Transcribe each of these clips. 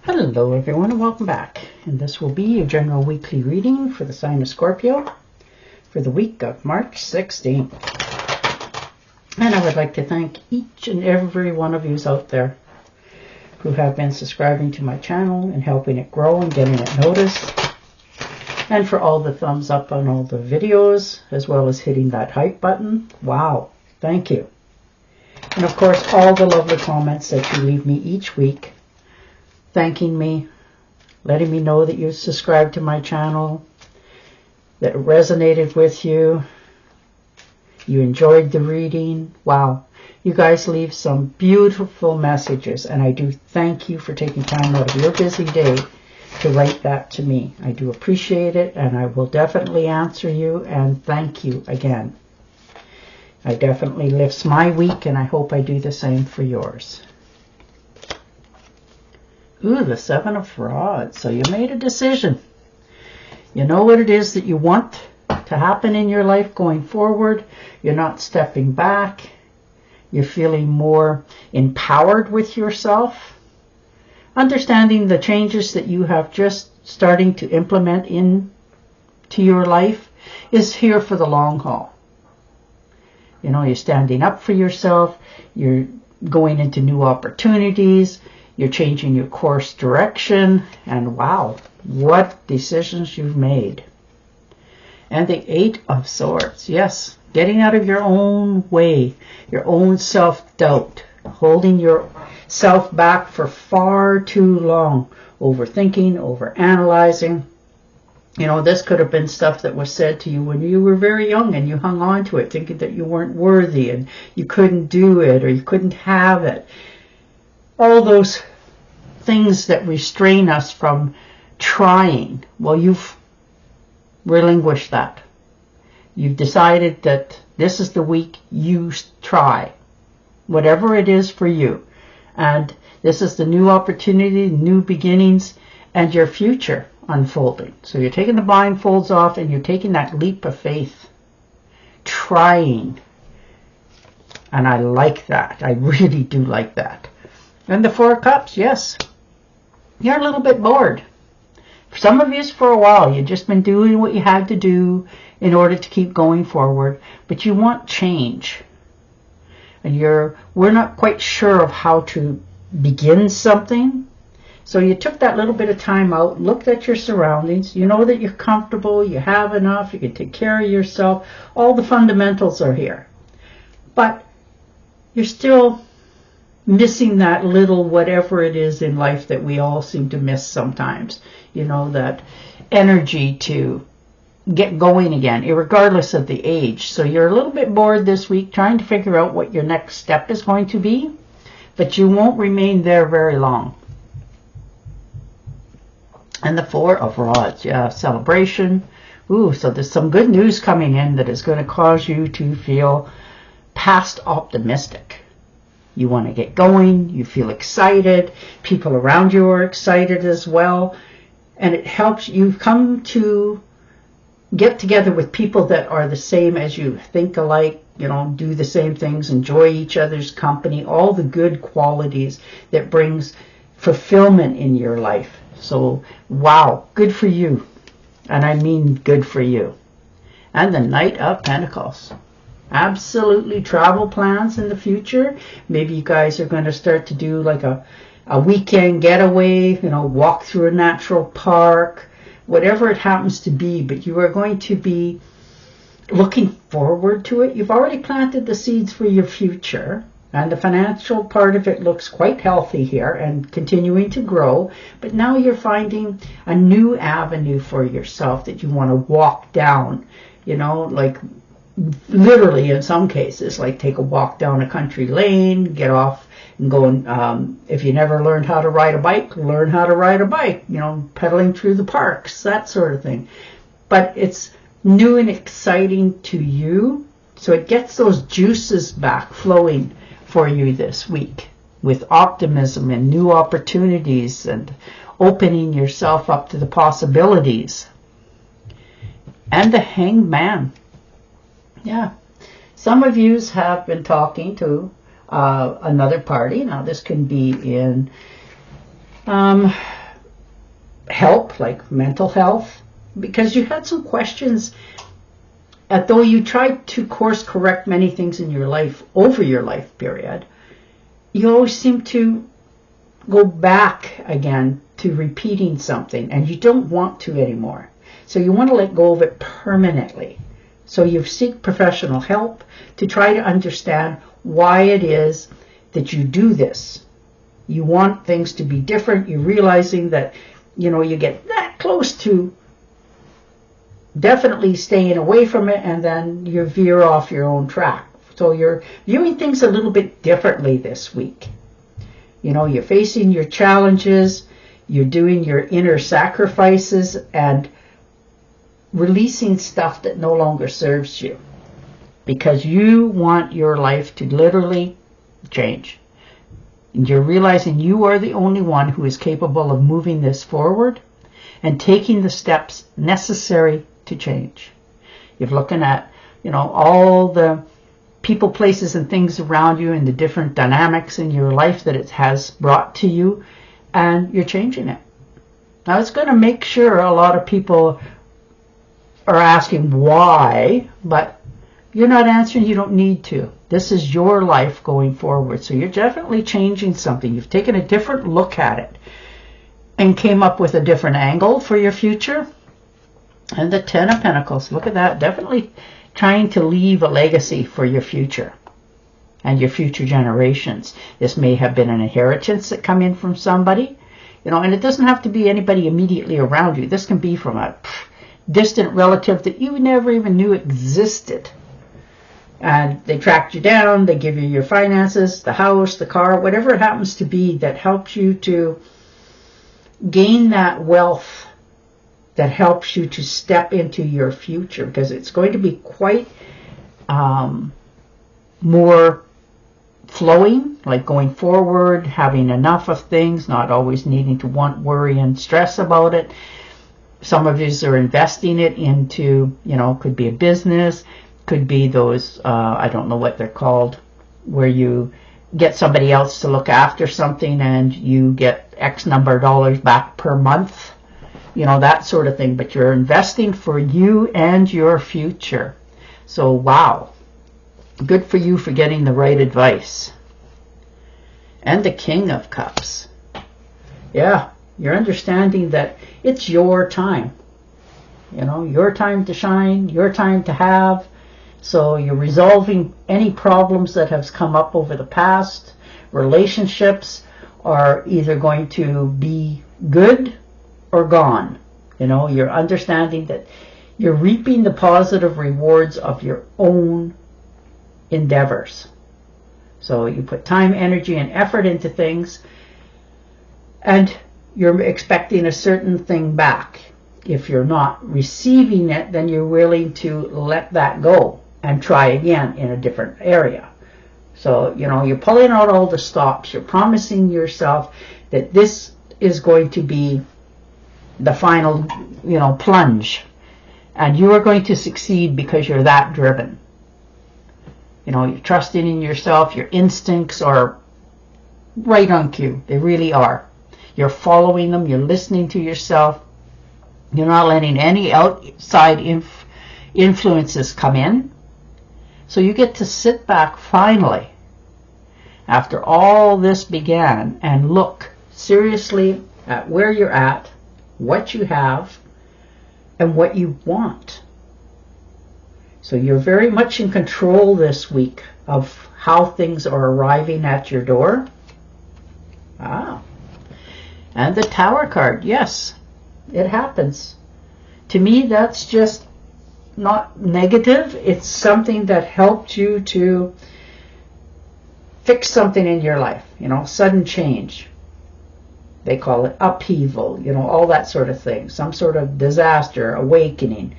Hello everyone and welcome back. And this will be your general weekly reading for the sign of Scorpio for the week of March 16th. And I would like to thank each and every one of you out there who have been subscribing to my channel and helping it grow and getting it noticed. And for all the thumbs up on all the videos, as well as hitting that hype button. Wow, thank you. And of course, all the lovely comments that you leave me each week, thanking me, letting me know that you subscribed to my channel, that it resonated with you, you enjoyed the reading. Wow, you guys leave some beautiful messages, and I do thank you for taking time out of your busy day to write that to me. I do appreciate it, and I will definitely answer you, and thank you again. I definitely lifts my week, and I hope I do the same for yours. Ooh, the Seven of Rods. So you made a decision. You know what it is that you want to happen in your life going forward. You're not stepping back. You're feeling more empowered with yourself. Understanding the changes that you have just starting to implement into your life is here for the long haul. You know, you're standing up for yourself. You're going into new opportunities. You're changing your course direction, and wow, what decisions you've made. And the Eight of Swords, yes, getting out of your own way, your own self-doubt, holding yourself back for far too long, overthinking, overanalyzing. You know, this could have been stuff that was said to you when you were very young and you hung on to it, thinking that you weren't worthy and you couldn't do it or you couldn't have it. All those things that restrain us from trying. Well, you've relinquished that. You've decided that this is the week you try, whatever it is for you. And this is the new opportunity, new beginnings, and your future unfolding. So you're taking the blindfolds off and you're taking that leap of faith, trying. And I like that. I really do like that. And the Four of Cups, yes. You're a little bit bored. For some of you, for a while, you've just been doing what you had to do in order to keep going forward. But you want change. And we're not quite sure of how to begin something. So you took that little bit of time out, looked at your surroundings. You know that you're comfortable, you have enough, you can take care of yourself. All the fundamentals are here. But you're still missing that little whatever it is in life that we all seem to miss sometimes. You know, that energy to get going again, irregardless of the age. So you're a little bit bored this week trying to figure out what your next step is going to be, but you won't remain there very long. And the Four of Rods, yeah, celebration. Ooh, so there's some good news coming in that is going to cause you to feel past optimistic. You want to get going, you feel excited, people around you are excited as well, and it helps you come to get together with people that are the same as you, think alike, you know, do the same things, enjoy each other's company, all the good qualities that brings fulfillment in your life. So, wow, good for you, and I mean good for you. And the Knight of Pentacles. Absolutely travel plans in the future. Maybe you guys are going to start to do like a weekend getaway, you know, walk through a natural park, whatever it happens to be, but you are going to be looking forward to it. You've already planted the seeds for your future, and the financial part of it looks quite healthy here and continuing to grow, but now you're finding a new avenue for yourself that you want to walk down, you know, like literally in some cases, like take a walk down a country lane, get off and go and if you never learned how to ride a bike, learn how to ride a bike, you know, pedaling through the parks, that sort of thing. But it's new and exciting to you, so it gets those juices back flowing for you this week with optimism and new opportunities and opening yourself up to the possibilities. And the Hanged Man. Yeah, some of you have been talking to another party. Now this can be in help, like mental health, because you had some questions. Although you tried to course correct many things in your life over your life period, you always seem to go back again to repeating something, and you don't want to anymore. So you want to let go of it permanently. So you seek professional help to try to understand why it is that you do this. You want things to be different. You're realizing that, you get that close to definitely staying away from it, and then you veer off your own track. So you're viewing things a little bit differently this week. You're facing your challenges, you're doing your inner sacrifices, and releasing stuff that no longer serves you, because you want your life to literally change. And you're realizing you are the only one who is capable of moving this forward and taking the steps necessary to change. You're looking at, all the people, places, and things around you and the different dynamics in your life that it has brought to you, and you're changing it. Now, it's going to make sure a lot of people are asking why, but you're not answering. You don't need to. This is your life going forward. So you're definitely changing something. You've taken a different look at it and came up with a different angle for your future. And the Ten of Pentacles, look at that. Definitely trying to leave a legacy for your future and your future generations. This may have been an inheritance that come in from somebody, and it doesn't have to be anybody immediately around you. This can be from a distant relative that you never even knew existed. And they tracked you down, they give you your finances, the house, the car, whatever it happens to be that helps you to gain that wealth, that helps you to step into your future, because it's going to be quite more flowing, like going forward, having enough of things, not always needing to want, worry, and stress about it. Some of you are investing it into, could be a business, could be those, I don't know what they're called, where you get somebody else to look after something and you get X number of dollars back per month, that sort of thing. But you're investing for you and your future. So, wow. Good for you for getting the right advice. And the King of Cups. Yeah. You're understanding that it's your time. Your time to shine, your time to have. So you're resolving any problems that have come up over the past. Relationships are either going to be good or gone. You're understanding that you're reaping the positive rewards of your own endeavors. So you put time, energy, and effort into things, and you're expecting a certain thing back. If you're not receiving it, then you're willing to let that go and try again in a different area. So, you're pulling out all the stops. You're promising yourself that this is going to be the final, plunge. And you are going to succeed because you're that driven. You're trusting in yourself. Your instincts are right on cue. They really are. You're following them. You're listening to yourself. You're not letting any outside influences come in. So you get to sit back finally, after all this began, and look seriously at where you're at, what you have, and what you want. So you're very much in control this week of how things are arriving at your door. And the Tower card, yes, it happens. To me, that's just not negative. It's something that helped you to fix something in your life, sudden change. They call it upheaval, all that sort of thing. Some sort of disaster, awakening.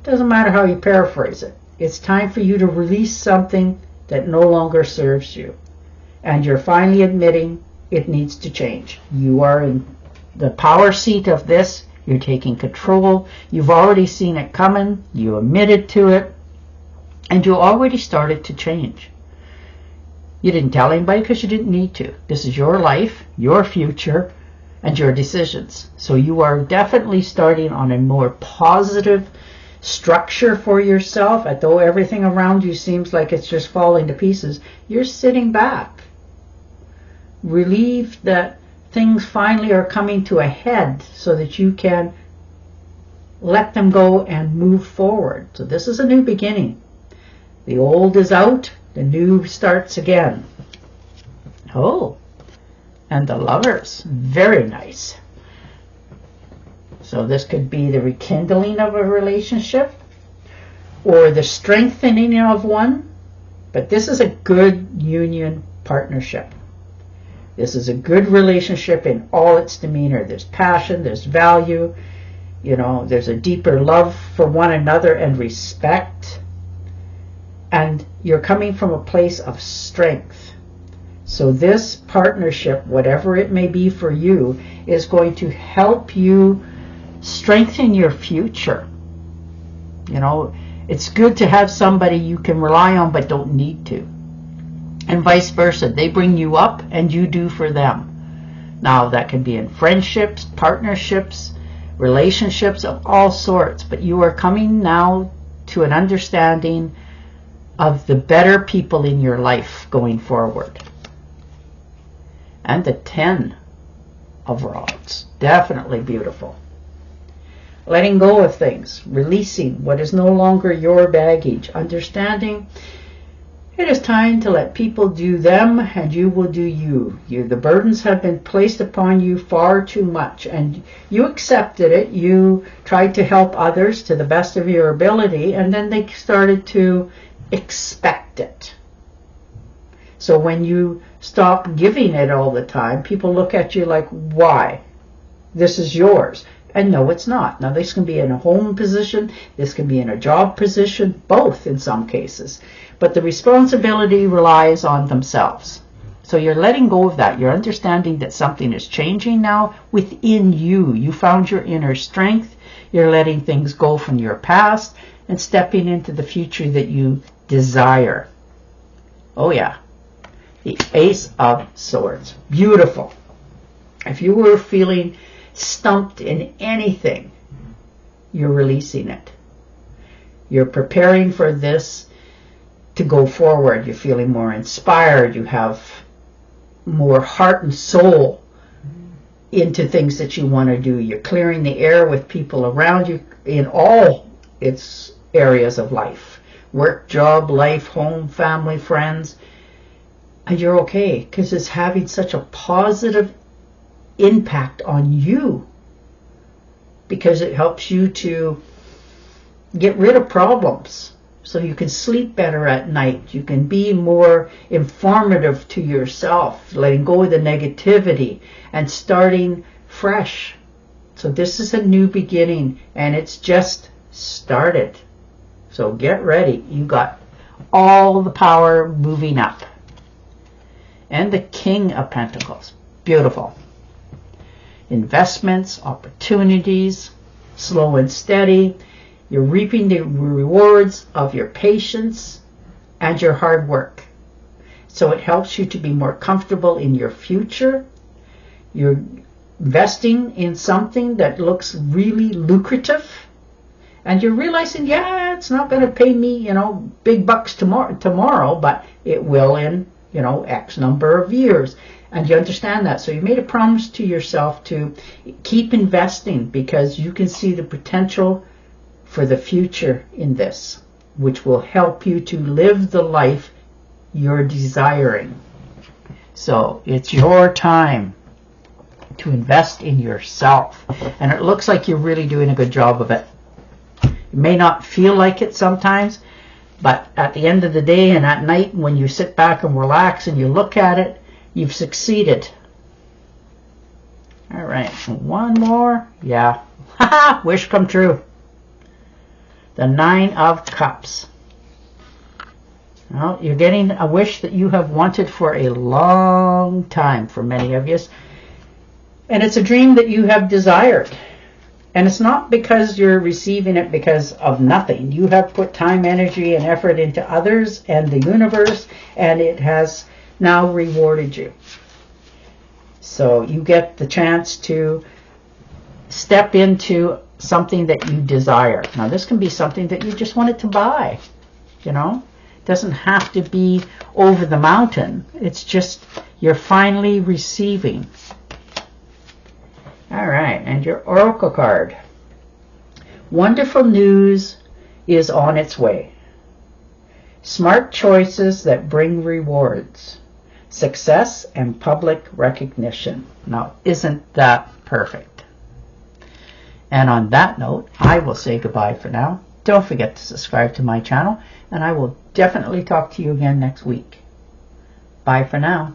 Doesn't matter how you paraphrase it. It's time for you to release something that no longer serves you. And you're finally admitting it needs to change. You are in the power seat of this. You're taking control. You've already seen it coming. You admitted to it. And you already started to change. You didn't tell anybody because you didn't need to. This is your life, your future. and your decisions. So you are definitely starting on a more positive structure for yourself. Although everything around you seems like it's just falling to pieces, you're sitting back, relieved that things finally are coming to a head so that you can let them go and move forward. So this is a new beginning. The old is out, the new starts again. Oh, and the Lovers, very nice. So this could be the rekindling of a relationship or the strengthening of one, but this is a good union partnership. This is a good relationship in all its demeanor. There's passion, there's value, you know, there's a deeper love for one another and respect. And you're coming from a place of strength. So this partnership, whatever it may be for you, is going to help you strengthen your future. You know, it's good to have somebody you can rely on but don't need to. And vice versa. They bring you up and you do for them. Now that can be in friendships, partnerships, relationships of all sorts. But you are coming now to an understanding of the better people in your life going forward. And the 10 of Rods. Definitely beautiful. Letting go of things. Releasing what is no longer your baggage. Understanding it is time to let people do them and you will do you. The burdens have been placed upon you far too much and you accepted it. You tried to help others to the best of your ability and then they started to expect it. So when you stop giving it all the time, people look at you like, why? This is yours. And no, it's not. Now this can be in a home position, this can be in a job position, both in some cases. But the responsibility relies on themselves. So you're letting go of that. You're understanding that something is changing now within you. You found your inner strength. You're letting things go from your past and stepping into the future that you desire. Oh yeah. The Ace of Swords. Beautiful. If you were feeling stumped in anything, you're releasing it. You're preparing for this to go forward. You're feeling more inspired. You have more heart and soul into things that you want to do. You're clearing the air with people around you in all its areas of life. Work, job, life, home, family, friends. And you're okay because it's having such a positive impact on you because it helps you to get rid of problems so you can sleep better at night. You can be more informative to yourself, letting go of the negativity and starting fresh. So this is a new beginning and it's just started. So get ready. You got all the power moving up. And the King of Pentacles. Beautiful. Investments, opportunities, slow and steady. You're reaping the rewards of your patience and your hard work. So it helps you to be more comfortable in your future. You're investing in something that looks really lucrative. And you're realizing, yeah, it's not going to pay me, you know, big bucks tomorrow, but it will in, you know, X number of years. And you understand that. So you made a promise to yourself to keep investing because you can see the potential for the future in this, which will help you to live the life you're desiring. So it's your time to invest in yourself. And it looks like you're really doing a good job of it. It may not feel like it sometimes, but at the end of the day and at night when you sit back and relax and you look at it, you've succeeded. All right, one more. Yeah. Haha, wish come true. The 9 of Cups. Well, you're getting a wish that you have wanted for a long time for many of you. And it's a dream that you have desired. And it's not because you're receiving it because of nothing. You have put time, energy, and effort into others and the universe, and it has now rewarded you. So you get the chance to step into something that you desire. Now this can be something that you just wanted to buy, you know. It doesn't have to be over the mountain. It's just you're finally receiving. All right, and your oracle card. Wonderful news is on its way. Smart choices that bring rewards. Success and public recognition. Now, isn't that perfect? And on that note, I will say goodbye for now. Don't forget to subscribe to my channel, and I will definitely talk to you again next week. Bye for now.